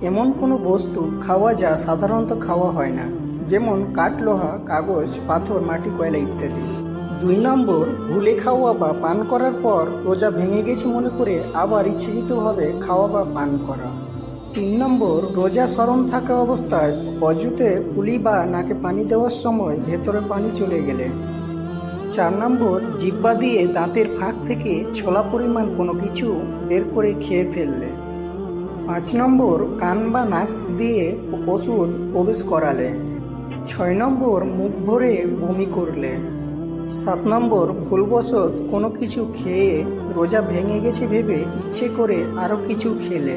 এমন কোনো বস্তু খাওয়া যা সাধারণত খাওয়া হয় না, যেমন কাঠ, লোহা, কাগজ, পাথর, মাটি, কয়লা ইত্যাদি। 2 নম্বর, ভুলে খাওয়া বা পান করার পর রোজা ভেঙে গেছে মনে করে আবার ইচ্ছাকৃতভাবে খাওয়া বা পান করা। 3 নম্বর, রোজা স্মরণ থাকা অবস্থায় অজুতে কুলি বা নাকে পানি দেওয়ার সময় ভেতরে পানি চলে গেলে। 4 নম্বর, জিহ্বা দিয়ে দাঁতের ফাঁক থেকে ছোলা পরিমাণ কোনো কিছু বের করে খেয়ে ফেললে। 5 নম্বর, কান বা নাক দিয়ে ওষুধ প্রবেশ করালে। 6 নম্বর, মুখ ভরে বমি করলে। 7 নম্বর, ভুলবশত কোনো কিছু খেয়ে রোজা ভেঙে গেছে ভেবে ইচ্ছে করে আরও কিছু খেলে।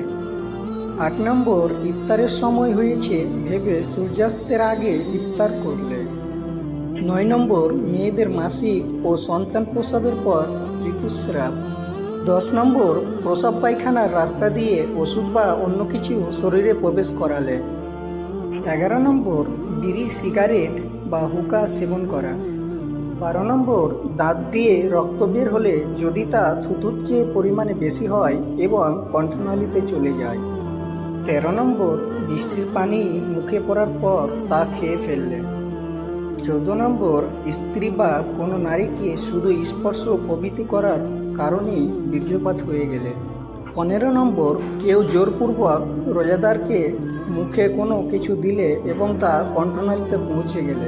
8 নম্বর, ইফতারের সময় হয়েছে ভেবে সূর্যাস্তের আগে ইফতার করলে। 9 নম্বর, মেয়েদের মাসিক ও সন্তান প্রসবের পর ঋতুস্রাব। 10 নম্বর, প্রসব পায়খানার রাস্তা দিয়ে ওষুধ বা অন্য কিছু শরীরে প্রবেশ করালে। 11 নম্বর, বিড়ি, সিগারেট বা হুকা সেবন করা। 12 নম্বর, দাঁত দিয়ে রক্ত বের হলে যদি তা থুতুর চেয়ে পরিমাণে বেশি হয় এবং কণ্ঠনালীতে চলে যায়। 13 নম্বর, বৃষ্টির পানি মুখে পড়ার পর তা খেয়ে ফেললে। 14 নম্বর, স্ত্রী বা কোনো নারীকে শুধু স্পর্শ প্রভৃতি করার কারণেই বীর্যপাত হয়ে গেলে। 15 নম্বর, কেউ জোরপূর্বক রোজাদারকে মুখে কোনো কিছু দিলে এবং তা কণ্ঠনালীতে পৌঁছে গেলে।